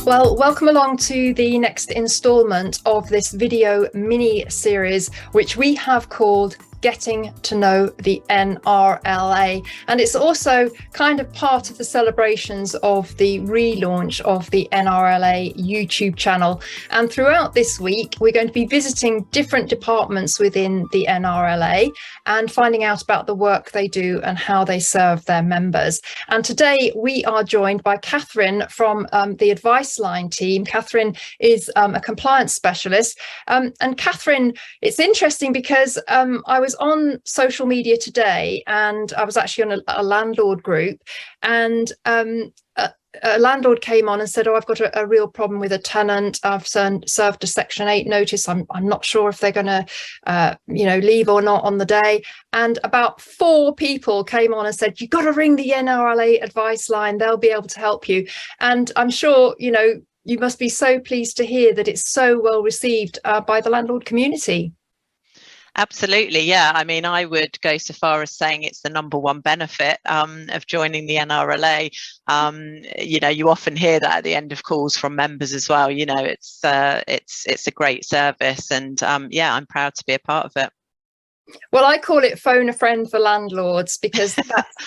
Well, welcome along to the next instalment of this video mini series, which we have called Getting to Know the NRLA. And it's also kind of part of the celebrations of the relaunch of the NRLA YouTube channel. And throughout this week, we're going to be visiting different departments within the NRLA and finding out about the work they do and how they serve their members. And today we are joined by Catherine from the Advice Line team. Catherine is a compliance specialist. And Catherine, it's interesting because I was on social media today and I was actually on a landlord group, and a landlord came on and said, "Oh, I've got a real problem with a tenant. I've served a Section 8 notice. I'm not sure if they're going to, leave or not on the day." And about 4 people came on and said, "You've got to ring the NRLA Advice Line. They'll be able to help you." And I'm sure, you must be so pleased to hear that it's so well received by the landlord community. Absolutely, yeah. I mean, I would go so far as saying it's the number one benefit of joining the NRLA. You often hear that at the end of calls from members as well. It's a great service, and I'm proud to be a part of it. Well, I call it phone a friend for landlords, because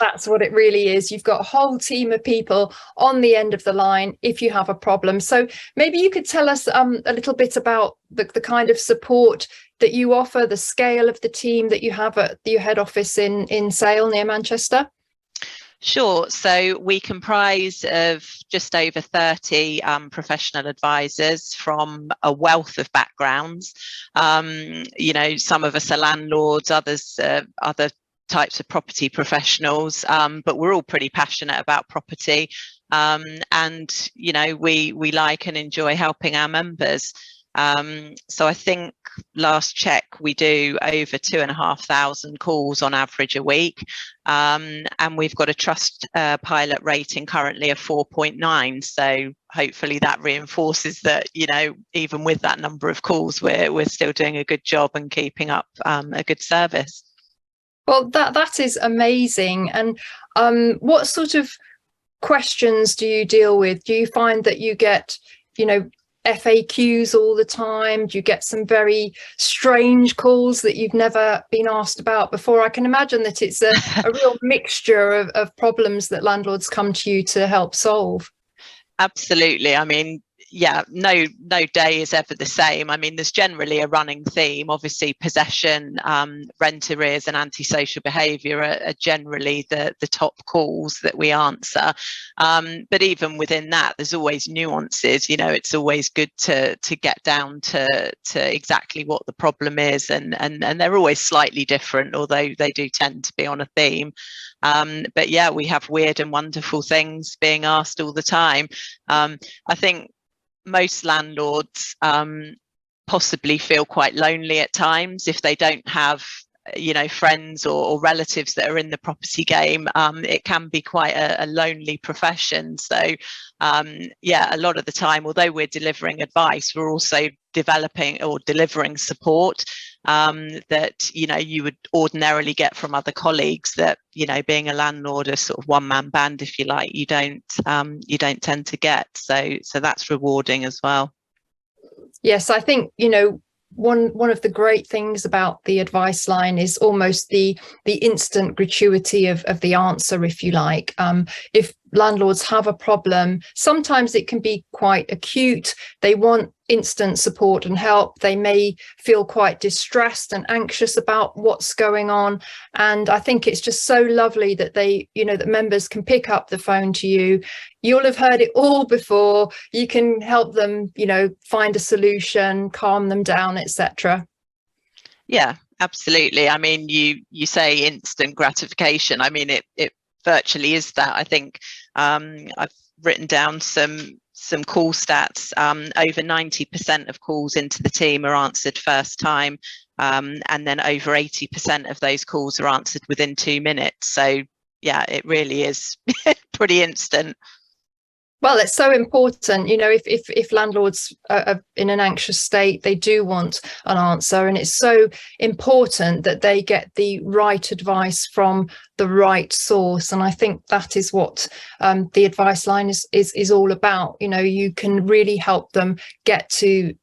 that's what it really is. You've got a whole team of people on the end of the line if you have a problem. So maybe you could tell us a little bit about the kind of support that you offer, the scale of the team that you have at your head office in Sale near Manchester. Sure. So we comprise of just over 30 professional advisors from a wealth of backgrounds. Some of us are landlords, others other types of property professionals, but we're all pretty passionate about property. We like and enjoy helping our members. So I think last check we do over 2,500 calls on average a week, and we've got a trust pilot rating currently of 4.9. So hopefully that reinforces that even with that number of calls, we're still doing a good job and keeping up a good service. Well, that is amazing. And what sort of questions do you deal with? Do you find that you get FAQs all the time? Do you get some very strange calls that you've never been asked about before? I can imagine that it's a real mixture of problems that landlords come to you to help solve. Absolutely. I mean, no day is ever the same. I mean, there's generally a running theme. Obviously, possession, rent arrears and antisocial behaviour are generally the top calls that we answer. But even within that, there's always nuances. It's always good to get down to exactly what the problem is, and they're always slightly different, although they do tend to be on a theme. But yeah, we have weird and wonderful things being asked all the time. I think most landlords possibly feel quite lonely at times if they don't have friends or relatives that are in the property game. It can be quite a lonely profession. So a lot of the time, although we're delivering advice, we're also developing or delivering support that you would ordinarily get from other colleagues that being a landlord, a sort of one-man band, if you like, you don't tend to get. So that's rewarding as well. Yes, I think one of the great things about the Advice Line is almost the instant gratuity of the answer, if you like. If landlords have a problem, sometimes it can be quite acute. They want instant support and help. They may feel quite distressed and anxious about what's going on. And I think it's just so lovely that that members can pick up the phone to you. You'll have heard it all before. You can help them, find a solution, calm them down, etc. Yeah, absolutely. I mean, you say instant gratification. I mean, it virtually is that. I think I've written down some call stats. Over 90% of calls into the team are answered first time, and then over 80% of those calls are answered within 2 minutes. So yeah, it really is pretty instant. Well, it's so important, if landlords are in an anxious state, they do want an answer, and it's so important that they get the right advice from the right source. And I think that is what the advice line is all about. You can really help them get to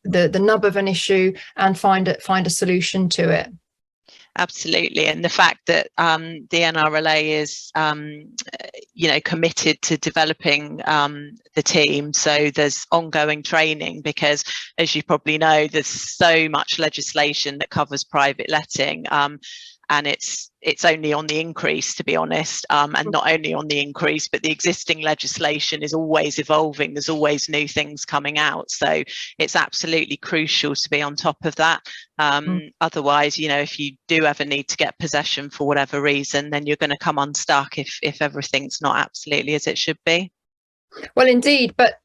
the nub of an issue and find a solution to it. Absolutely, and the fact that the NRLA is, committed to developing the team, so there's ongoing training, because as you probably know, there's so much legislation that covers private letting, and it's only on the increase, to be honest, and not only on the increase, but the existing legislation is always evolving. There's always new things coming out, so it's absolutely crucial to be on top of that. Otherwise, if you do ever need to get possession for whatever reason, then you're going to come unstuck if everything's not absolutely as it should be. Well, indeed, but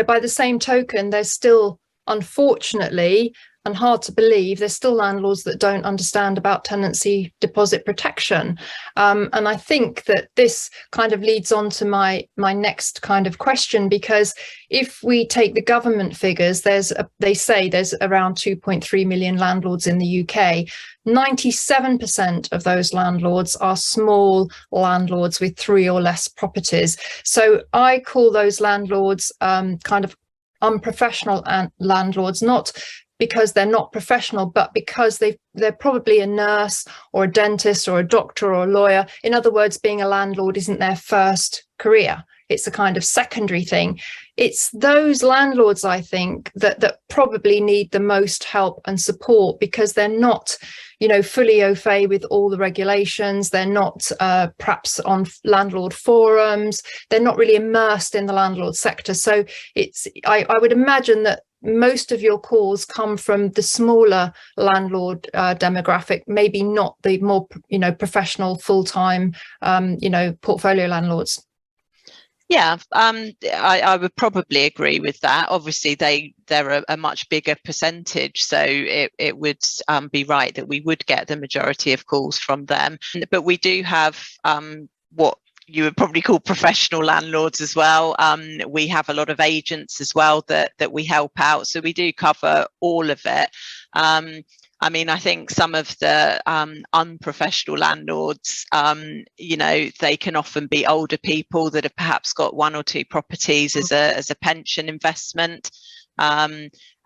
by the same token, there's still, unfortunately, and hard to believe, there's still landlords that don't understand about tenancy deposit protection. And I think that this kind of leads on to my next kind of question, because if we take the government figures, they say there's around 2.3 million landlords in the UK. 97% of those landlords are small landlords with 3 or less properties. So I call those landlords kind of unprofessional landlords, not because they're not professional, but because they're probably a nurse or a dentist or a doctor or a lawyer. In other words, being a landlord isn't their first career. It's a kind of secondary thing. It's those landlords, I think, that probably need the most help and support, because they're not, fully au fait with all the regulations. They're not perhaps on landlord forums. They're not really immersed in the landlord sector. So I would imagine that most of your calls come from the smaller landlord demographic, maybe not the more, professional, full-time, portfolio landlords. Yeah, I would probably agree with that. Obviously, they're a much bigger percentage, so it would be right that we would get the majority of calls from them. But we do have what you would probably call professional landlords as well. We have a lot of agents as well that we help out, so we do cover all of it. I think some of the unprofessional landlords, they can often be older people that have perhaps got 1 or 2 properties as a pension investment.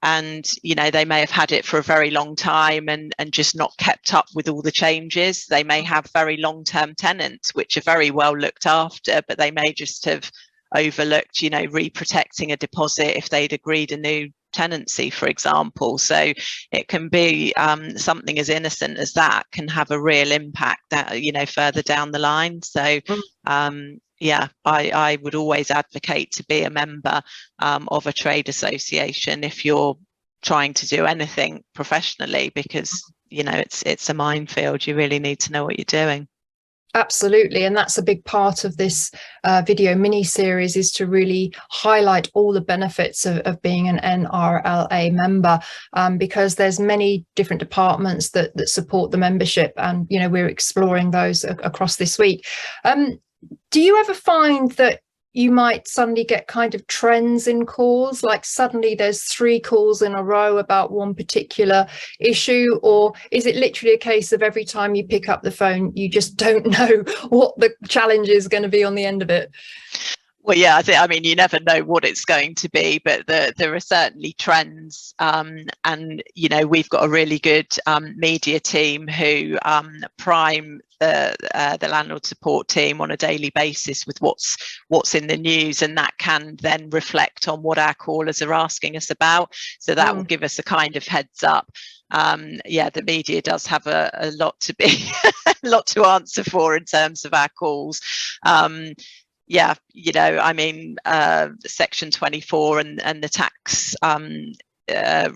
And they may have had it for a very long time and just not kept up with all the changes. They may have very long-term tenants which are very well looked after, but they may just have overlooked re-protecting a deposit if they'd agreed a new tenancy, for example. So it can be something as innocent as that can have a real impact that further down the line. So I would always advocate to be a member of a trade association if you're trying to do anything professionally, because it's a minefield. You really need to know what you're doing. Absolutely, and that's a big part of this video mini-series, is to really highlight all the benefits of being an NRLA member, because there's many different departments that support the membership, and we're exploring those across this week. Do you ever find that you might suddenly get kind of trends in calls, like suddenly there's 3 calls in a row about one particular issue? Or is it literally a case of every time you pick up the phone, you just don't know what the challenge is going to be on the end of it? Well, yeah, you never know what it's going to be, but there are certainly trends, and we've got a really good media team who prime the landlord support team on a daily basis with what's in the news, and that can then reflect on what our callers are asking us about. So that will give us a kind of heads up. The media does have a lot to be a lot to answer for in terms of our calls. Section 24 and the tax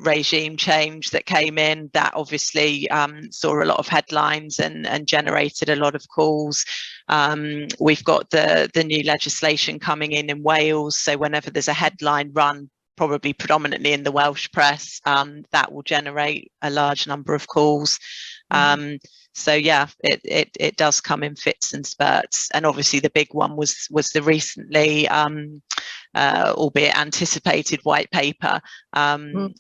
regime change that came in, that obviously saw a lot of headlines and generated a lot of calls. We've got the new legislation coming in Wales, so whenever there's a headline run, probably predominantly in the Welsh press, that will generate a large number of calls. So yeah, it does come in fits and spurts, and obviously the big one was the recently albeit anticipated white paper.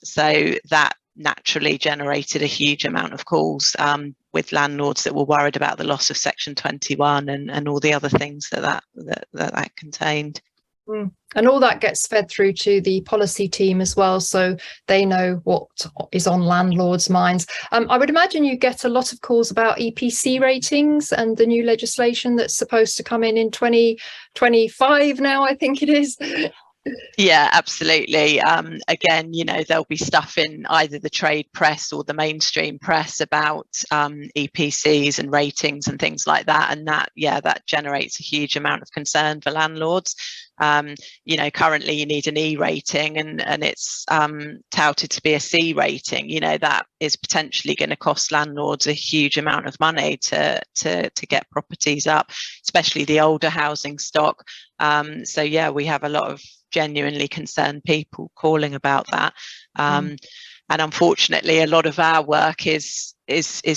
So that naturally generated a huge amount of calls with landlords that were worried about the loss of Section 21 and all the other things that contained. And all that gets fed through to the policy team as well, so they know what is on landlords' minds. I would imagine you get a lot of calls about EPC ratings and the new legislation that's supposed to come in 2025 now, I think it is. Yeah, absolutely. Again, there'll be stuff in either the trade press or the mainstream press about EPCs and ratings and things like that. And that generates a huge amount of concern for landlords. Currently you need an E rating and it's touted to be a C rating. That is potentially going to cost landlords a huge amount of money to get properties up, especially the older housing stock. We have a lot of genuinely concerned people calling about that, and unfortunately a lot of our work is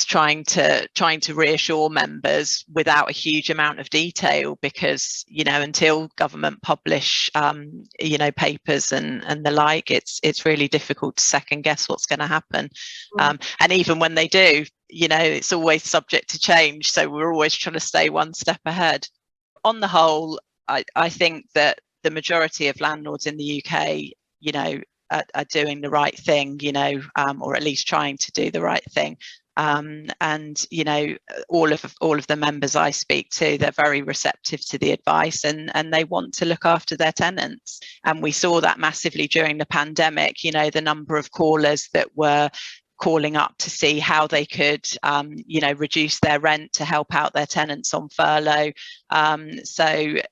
trying to reassure members without a huge amount of detail, because until government publish papers and the like, it's really difficult to second guess what's going to happen. And even when they do, it's always subject to change, so we're always trying to stay one step ahead. On the whole, I think that the majority of landlords in the UK, are doing the right thing, or at least trying to do the right thing. And all of the members I speak to, they're very receptive to the advice and they want to look after their tenants. And we saw that massively during the pandemic. The number of callers that were calling up to see how they could reduce their rent to help out their tenants on furlough. I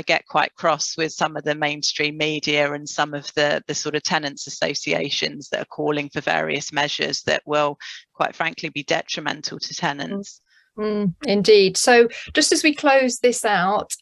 get quite cross with some of the mainstream media and some of the sort of tenants associations that are calling for various measures that will quite frankly be detrimental to tenants. Indeed. So just as we close this out,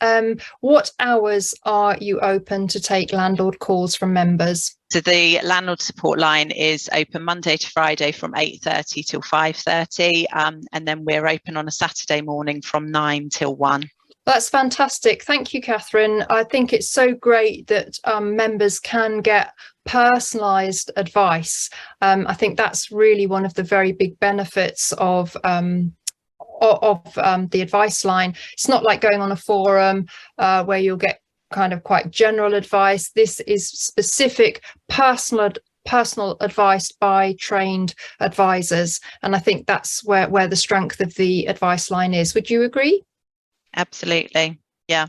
what hours are you open to take landlord calls from members? So the landlord support line is open Monday to Friday from 8:30 till 5:30, and then we're open on a Saturday morning from 9 till 1. That's fantastic. Thank you, Catherine. I think it's so great that members can get personalised advice. I think that's really one of the very big benefits of the advice line. It's not like going on a forum where you'll get kind of quite general advice. This is specific personal advice by trained advisors, and I think that's where the strength of the advice line is. Would you agree? Absolutely. Yeah.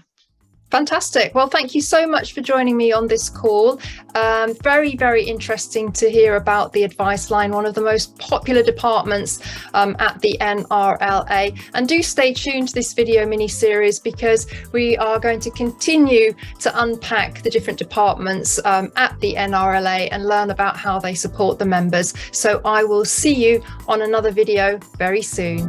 Fantastic. Well, thank you so much for joining me on this call. Very, very interesting to hear about the advice line, one of the most popular departments at the NRLA. And do stay tuned to this video mini-series, because we are going to continue to unpack the different departments at the NRLA and learn about how they support the members. So I will see you on another video very soon.